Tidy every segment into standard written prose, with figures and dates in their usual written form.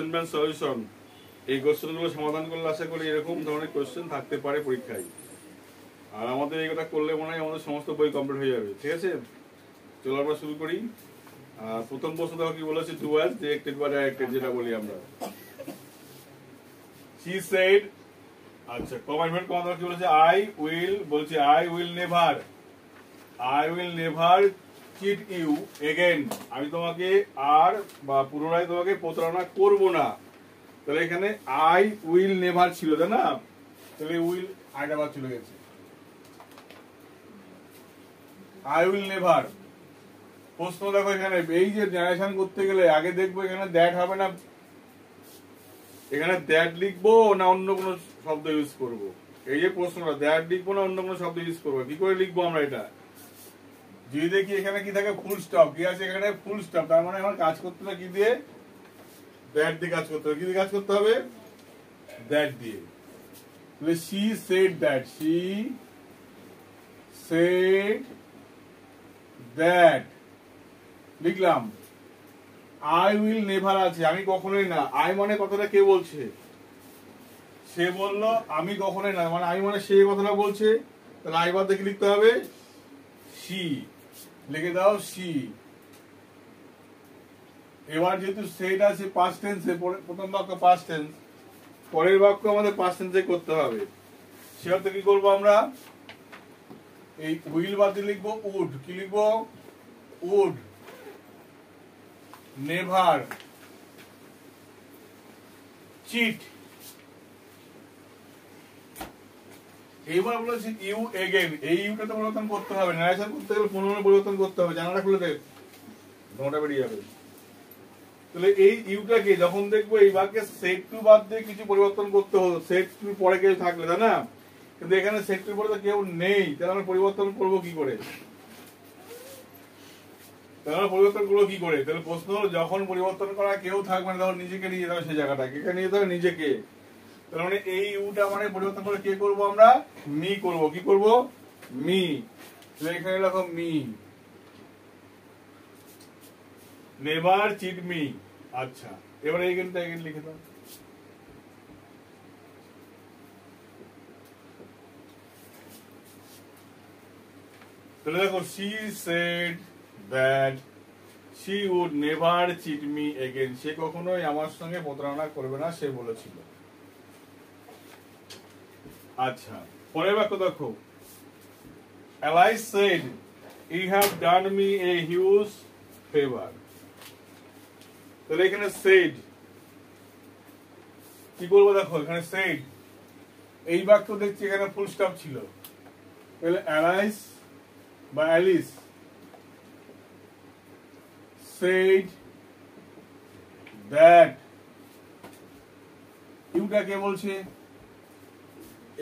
Question bank solution, এই কোশ্চেনগুলো সমাধান করলে আশা করি এরকম ধরনের কোশ্চেন থাকতে পারে পরীক্ষায়। আর আমাদের এইটা করলে মনে হয় আমাদের সমস্ত বই কমপ্লিট হয়ে যাবে। ঠিক আছে, চলো আমরা শুরু করি। আর প্রথম প্রশ্ন দেখো কি বলেছে, টু ওয়াজ ডিরেক্টেড বা ডাইরেক্টেড যেটা বলি আমরা। she said, আচ্ছা কমান্ডমেন্ট কমান্ড কি বলেছে, আই উইল, বলছে I will never cheat you again, আমি তোমাকে আর বা পুনরায় তোমাকে প্রতারণা করব না। তাহলে এখানে আই উইল নেভার ছিল, তাই না? তাহলে উইল আইটা আবার চলে গেছে, আই উইল নেভার। প্রশ্ন দেখো এখানে, এই যে জেনারেশন করতে গেলে আগে দেখবো এখানে দ্যাট হবে না, এখানে দ্যাট লিখবো না অন্য কোনো শব্দ ইউজ করব। এই যে প্রশ্নটা, দ্যাট লিখবো না অন্য কোনো শব্দ ইউজ করবো, কি করে লিখবো আমরা এটা? যদি দেখি এখানে কি থাকে, ফুল স্টপ, কি আছে এখানে ফুল স্টপ, তার মানে আমার কাজ করতে হবে কি দিয়ে, দ্যাট দিয়ে কাজ করতে হবে। কি দিয়ে কাজ করতে হবে? দ্যাট দিয়ে। তাহলে she said that, she said that লিখলাম। I will never আছে, আমি কখনোই না। I মানে কথাটা কে বলছে? সে বললো আমি কখনোই না, মানে আমি মানে সে কথাটা বলছে, তাহলে I বাদ দেখে লিখতে হবে she, লিখে দাও she। এবার যেহেতু সেটা আছে পাস্ট টেন্সে, প্রথম বাক্য পাস্ট টেন্স, পরের বাক্য আমাদের পাস্ট টেন্সে করতে হবে। সেটা কি করবো আমরা, এই উইল বাদ দিয়ে লিখবো উড। কি লিখবো? Would never cheat. এইবার বলেছি ইউ এগেন, এই ইউটা তো পরিবর্তন করতে হবে, ন্যারেশন করতে গেলে পুনরায় পরিবর্তন করতে হবে। জানালা খুলে দেখ, ধোঁয়াটা বেরিয়ে যাবে। তাহলে এই ইউটাকে যখন দেখবো এই বাক্যে সেট টু বাদ দিয়ে কিছু পরিবর্তন করতে হতো, সেট টুর পরে কেউ থাকলে, তাই না? কিন্তু এখানে সেট টুর পরে তো কেউ নেই, তাহলে আমরা পরিবর্তন করবো কি করে? তাহলে প্রশ্ন হলো, যখন পরিবর্তন করা কেউ থাকবে না তখন নিজেকে নিয়ে যেতে হবে সেই জায়গাটাকে, কে নিয়ে যেতে হবে? নিজেকে। তার মানে এই ইউটা মানে পরিবর্তন করে কে করবো আমরা? মি করবো। কি করবো? মি। এখানে লেখো মি, নেভার চিট মি। আচ্ছা, এবার এইখানটা এখানে লিখে দাও। তাহলে দেখো, she said that she would never cheat me again, সে কখনোই আমার সঙ্গে প্রতারণা করবে না, সে বলেছিল। আচ্ছা, পরের বাক্য দেখো, Alice said, you have done me a huge favor। তাহলে এখানে said কি করবো দেখো, এখানে said, এই বাক্য দেখছি এখানে ফুল স্টপ ছিল, তাহলে Alice বা Alice said that, ইউটা কে বলছে?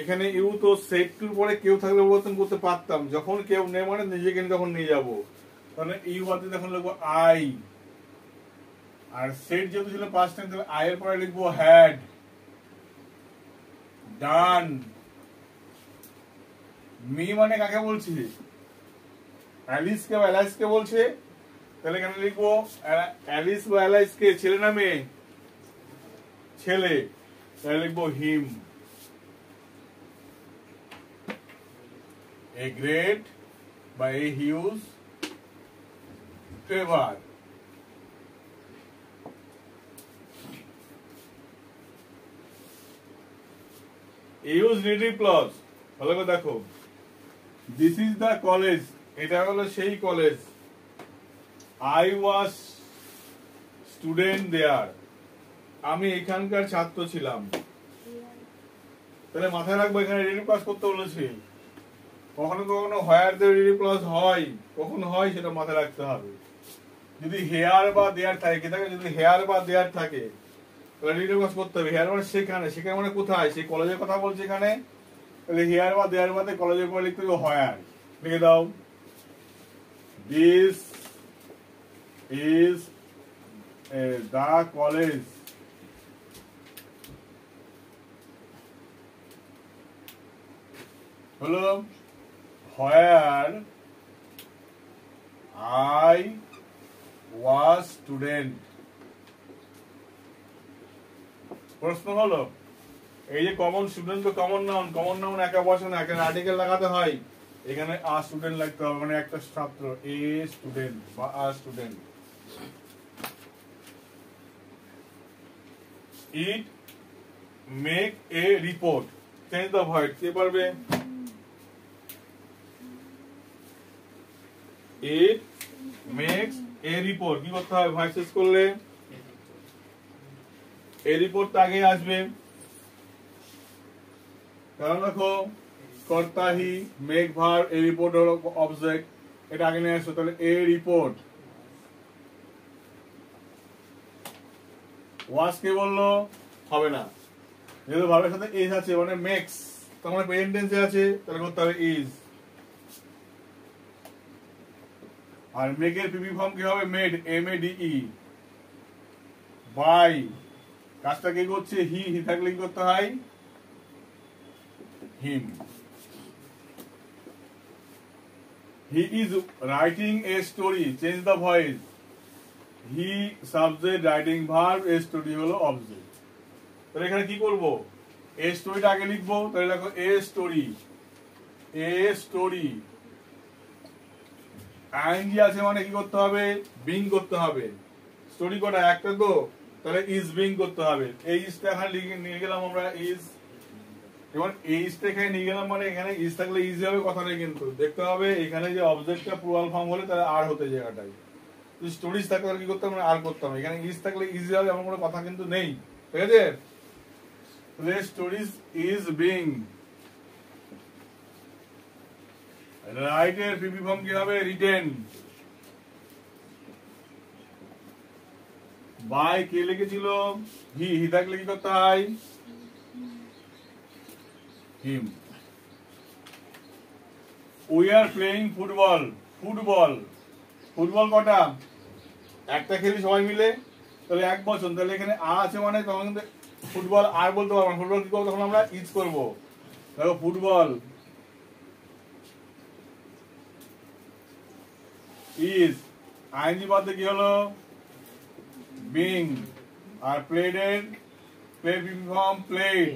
এখানে ইউ তো সেট টুর পরে কেউ থাকলে পরিবর্তন করতে পারতাম, যখন কেউ নেই মানে নিজেকে তখন নিয়ে যাবো, তাহলে ইউ বাদে তখন লিখবো আই। আর সেট যেহেতু ছিল পাস্ট টেন্স, তাহলে আই এর পরে লিখবো হ্যাড ডান। মি মানে কাকে বলছি? অ্যালিস কে বা অ্যালাইস কে বলছে? তাহলে এখানে লিখবো অ্যালিস বা অ্যালাইস কে, ছেলে না মেয়ে? ছেলে, তাহলে লিখবো হিম। A great by a huge favor। Use needy clause, ভালো করে দেখো। This is the college, এটা হলো সেই college. I was student there, আমি এখানকার ছাত্র ছিলাম। তাহলে মাথায় রাখবো এখানে রিডিং ক্লাস করতে বলেছি, কখনো কখনো হোয়ার দিয়ে রিডিং ক্লাস হয়, কখন হয় সেটা মাথায় রাখতে হবে। যদি হেয়ার বা দেয়ার থাকে, কি থাকে? যদি হেয়ার বা দেয়ার থাকে তাহলে রিডিং ক্লাস করতে হবে। হেয়ার মানে সেখানে, সেখানে মানে কোথায়? সেই কলেজের কথা বলছে এখানে, তাহলে হেয়ার বা দেয়ার বাদে কলেজের পরে লিখতে হবে হোয়ার। লিখে দাও, দিস ইজ দা কলেজ হলো where I was student। প্রশ্ন হলো এই যে কমন স্টুডেন্ট তো কমন নাউন একা বসে না, এখানে আর্টিকেল লাগাতে হয়। এখানে আ স্টুডেন্ট লাগতে হবে, মানে একটা ছাত্র, এ স্টুডেন্ট বা a student. It make a report, change the voice, কে পারবে? ইট মেক্স এ রিপোর্ট, কি করতে হবে ভয়েস শেষ করলে? এ রিপোর্ট আগে আসবে, কারণ দেখো কর্তা হি, মেক ভার, এ রিপোর্ট হলো অবজেক্ট, এটা আগে নিয়ে আসো। তাহলে এ রিপোর্ট, ওয়াজ কে বললো? হবে না, যেহেতু ভার্বের সাথে ইজ আছে, মানে মেক্স, তার মানে প্রেজেন্ট টেন্সে আছে, তাহলে করতে হবে ইজ। আর মেকের পিপি ফর্ম কি হবে? Made, MADE। বাই, কাজটা কে করছে? হি, হি থাকলে কি করতে হয়? Him. He is writing a story, change the voice. He subject, writing verb, a story হলো অবজেক্ট। তাহলে এখানে কি করব? এ স্টোরিটা আগে লিখবো, তাহলে দেখো a story, a story. ING আছে মানে কি করতে হবে? বিং করতে হবে। স্টোরি কটা? একটা তো, তাহলে ইজ বিং করতে হবে। এই ইজটা এখানে নিয়ে গেলাম আমরা, ইজ। এবার এই ইজটা এখানে নিয়ে গেলাম মানে এখানে ইজ থাকলে ইজি হবে কথা নেই, কিন্তু দেখতে হবে এখানে যে অবজেক্টটা প্লুরাল ফর্ম হলে তাহলে আর হতে জায়গাটায়। স্টোরিজ থাকলে কি করতে হবে? আর করতে হবে। এখানে ইজ থাকলে ইজি হবে এমন কোনো কথা কিন্তু নেই, ঠিক আছে? Stories is being. রাইটের পিপি ফর্ম কি হবে? রিটেন। বাই কে লিখেছিল? হি, হি থাকলে কি করতে হয়? Him. We are playing football, football, football কটা? একটা খেলি সবাই মিলে, তাহলে এক বছর। তাহলে এখানে আর আছে মানে তখন কিন্তু ফুটবল আর বলতে পারবো না। ফুটবল কি করবো? তখন আমরা ইজ করবো। দেখো ফুটবল ইজ, আইনজি বাদে কি হলো? বিং। আর প্লেড এর প্লেড ফর্ম প্লেড।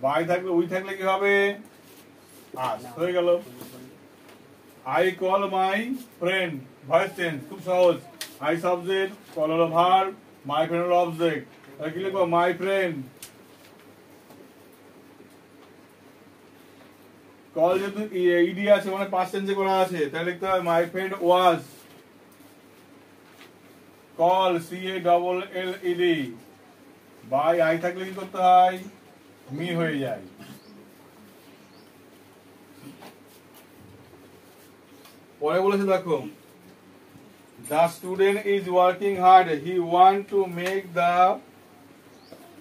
বাই থাকলে, উই থাকলে কি হবে? আজ। হয়ে গেল। I call my friend, voice change, খুব সহজ। আই সাবজেক্ট, কল হলো ভার্ব, মাই ফ্রেন্ড হলো অবজেক্ট। তাহলে কি লিখবো? My friend. কল যেহেতু ইডি আছে মানে পাস্ট টেন্সে করা আছে, তাহলে লিখতে হবে my friend was. Call, CALLED। By I থাকলে কি করতে হয়? মি হয়ে যায়। পরে বলেছে দেখো, the student is working hard, he want to make the,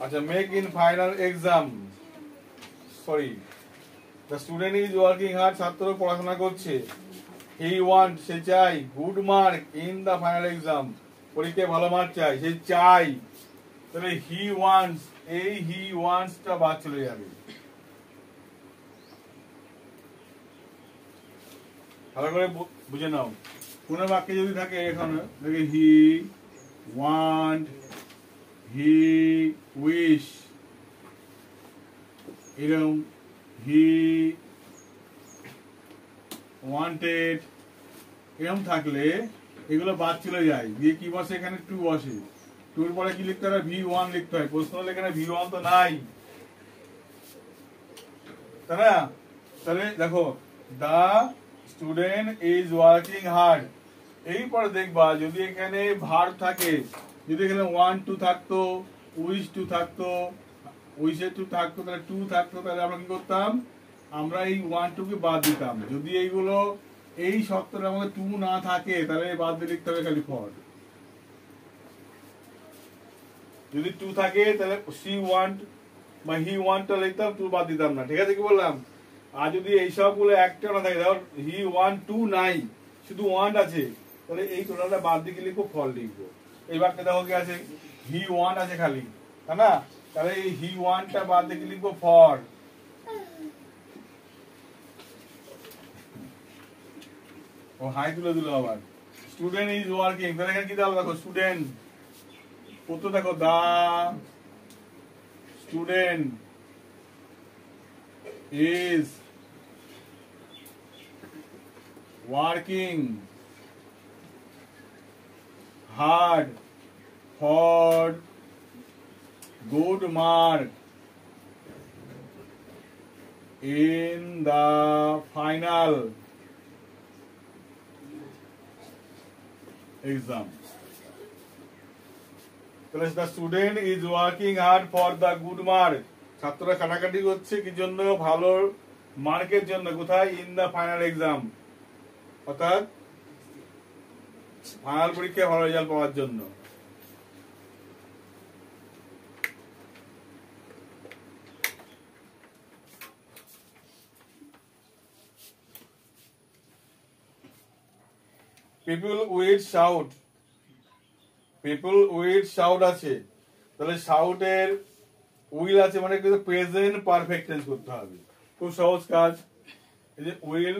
আচ্ছা make in final exam, sorry, the student is working hard, ছাত্র পড়াশোনা করছে। হি ওয়ান্ট, সে চাই, good mark in the final exam, পরীক্ষায় ভালো মার্ক চাই, সে চাই। তাহলে হি ওয়ান্টস, এই হি ওয়ান্টসটা বাদ চলে যাবে। ভালো করে বুঝে নাও। কোন বাক্যে যদি থাকে এখানে দেখে হি ওয়ান্ট, হি উইশ, এরকম হি ওয়ান্টেড, এরকম থাকলে এগুলো বাদ চলে যায়, দিয়ে কি বসে? এখানে টু বসে। টুর পরে কি লিখতে হবে? V1 লিখতে হয়। প্রশ্ন হলে এখানে V1 তো নাই, তাই না? তাহলে দেখো দা স্টুডেন্ট ইজ ওয়ার্কিং হার্ড, এই পরে দেখবা যদি এখানে ভার্ব থাকে, যদি এখানে 1 2 থাকতো, উইশ 2 থাকতো, উইশে 2 থাকতো, তাহলে 2 থাকতো, তাহলে আমরা কি করতাম? আমরা এই 1 2 কে বাদ দিতাম। যদি এইগুলো এই শর্তটার মধ্যে 2 না থাকে তাহলে বাদ দিয়ে লিখতে হবে খালি ফর। যদি 2 থাকে তাহলে সি ওয়ান্ট বা হি ওয়ান্টটা লিখতাম, 2 বাদ দিতাম না, ঠিক আছে? কি বললাম? আর যদি এই সবগুলো একটা না থাকে, ধর হি ওয়ান্ট 2 নাই, শুধু ওয়ান্ট আছে, তাহলে এই টোটালটা বাদ দিয়ে লিখবো, ফর লিখবো। এই বাক্যে দেখো কি আছে? হি ওয়ান্ট আছে খালি, তাই না? তাহলে এই হি ওয়ান্টটা বাদ দিয়ে লিখবো ফর। ও হাই তুলে দিল আবার। স্টুডেন্ট ইজ ওয়ার্কিং, তাহলে এখানে কি দেওয়া? দেখো স্টুডেন্ট, কত দেখো দা student is working hard for good mark in the final exam. তাহলে the student is working hard for the good mark. ছাত্ররা কাটাকাটি করছে কি জন্য? ভালো মার্কের জন্য। কোথায়? ইন দা ফাইনাল এক্সাম, অর্থাৎ ফাইনাল পরীক্ষায় ভালো রেজাল্ট পাওয়ার জন্য। People with shout, people with shout আছে, তাহলে শাউটের উইল আছে মানে কিন্তু প্রেজেন্ট পারফেক্ট টেন্স করতে হবে। খুব সহজ কাজ। এই যে উইল,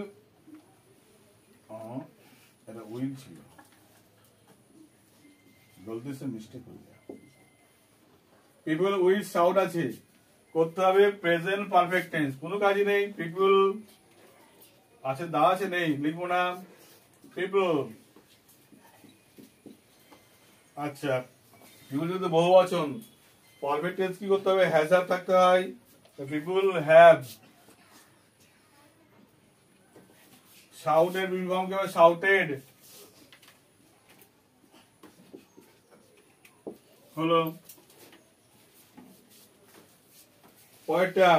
এটা উইল ছিল, গলতি সে মিস্টেক হয়ে যায়। পিপল উইথ শাউট আছে, করতে হবে প্রেজেন্ট পারফেক্ট টেন্স। কোনো কাজই নেই, পিপল আছে, দা আছে, নেই, লিখবো না পিপল। আচ্ছা, পিপল কিন্তু বহু বচন, পারফেক্ট টেন্স কি করতে হবে? হ্যাজ হ্যাভ থাকতে হয়। People have. শাউটের বিভঙ্গ কি হবে? শাউটেড হলো। পরেরটা,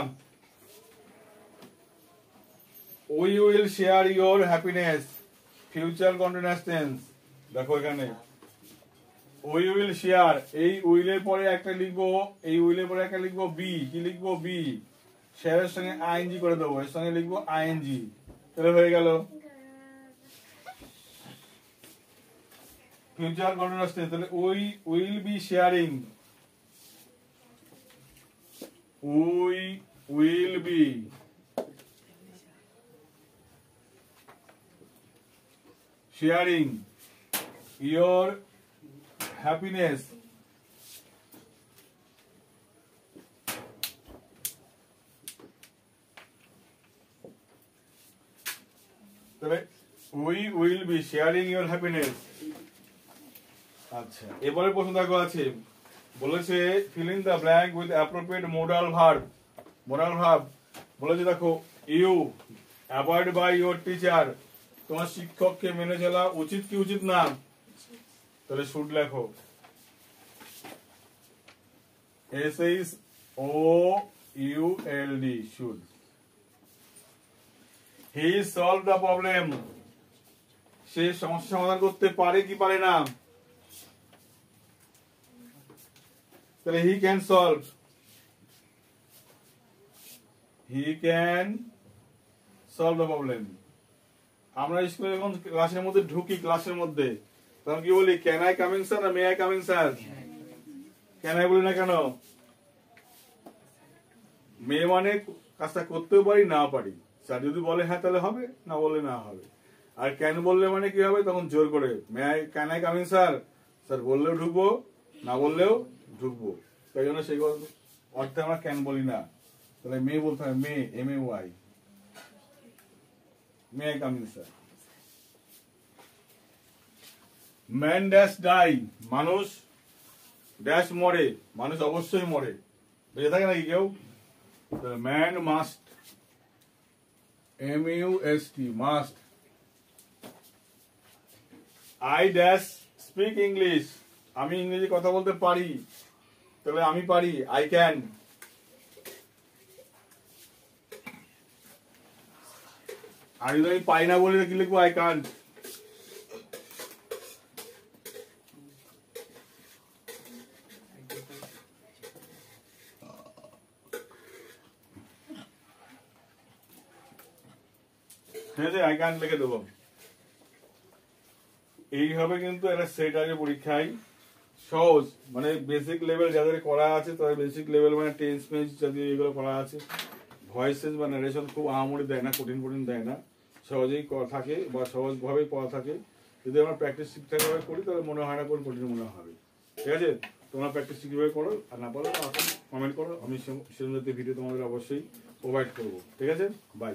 we will share your happiness, future continuous tense. দেখো এখানে উই উইল শেয়ার, এই উইলের পরে একটা লিখবো, এই উইলের পরে একটা লিখবো বি। কি লিখবো? বি। শেয়ারের সঙ্গে আইএনজি করে দেবো, এর সঙ্গে লিখবো আইএনজি, তাহলে হয়ে গেল ফিউচার কন্টিনিউয়াস টেন্স। তাহলে we will be sharing, we will be sharing your happiness, তাহলে we will be sharing your happiness. আচ্ছা, এবারে প্রশ্ন দেখো আছে, বলেছে fill in the blank with appropriate modal verb. Modal verb বলেছে দেখো, you avoid by your teacher, তোমার শিক্ষককে মেনে চলা উচিত কি উচিত না? তাহলে শুড লেখো, SHOULD, should. He solve the problem, সে সমস্যা সমাধান করতে পারে কি পারে না? তাহলে he can solve, he can solve the problem. আমরা স্কুলে যখন ক্লাসের মধ্যে ঢুকি, ক্লাসের মধ্যে তখন কি বলি? ক্যান আই কামিং স্যার না মে I coming sir? Can I বলি না কেন? মে মানে কাজটা করতেও পারি না পারি, স্যার যদি বলে হ্যাঁ তাহলে হবে, না বললে না হবে। আর ক্যান বললে মানে কি হবে? তখন জোর করে may I, can I coming sir, sir বললেও ঢুকবো, না বললেও ঢুকবো। তাই জন্য সেই অর্থে আমরা ক্যান বলি না, তাহলে মে বলতে হবে, may, MAY, may I coming sir. Man dash die, মানুষ ড্যাশ মরে, মানুষ অবশ্যই মরে, বেঁচে থাকে নাকি কেউ? Man must, MUST, must. I dash speak English, আমি ইংরেজি কথা বলতে পারি, তাহলে আমি পারি, আই ক্যান। আর যদি আমি পাই না বলি কি লিখবো? I can't. ঠিক আছে, আই কান্ট লিখে দেবো। এইভাবে কিন্তু একটা সেট আছে পরীক্ষায়, সহজ, মানে বেসিক লেভেল যাদের করা আছে তাদের বেসিক লেভেল মানে টেন্স মেন্স জাতীয় এগুলো করা আছে। ভয়েস সেন্স বা নারেশন খুব আহামরি দেয় না, কঠিন কঠিন দেয় না, সহজেই থাকে বা সহজভাবেই পড়া থাকে। যদি আমরা প্র্যাকটিস ঠিকঠাকভাবে করি তাহলে মনে হয় না কোন কঠিন মনে হবে। ঠিক আছে। তোমরা প্র্যাকটিস কীভাবে করো, আর না পারো কমেন্ট করো, আমি সেরকম ভিডিও তোমাদের অবশ্যই প্রোভাইড করবো। ঠিক আছে, বাই।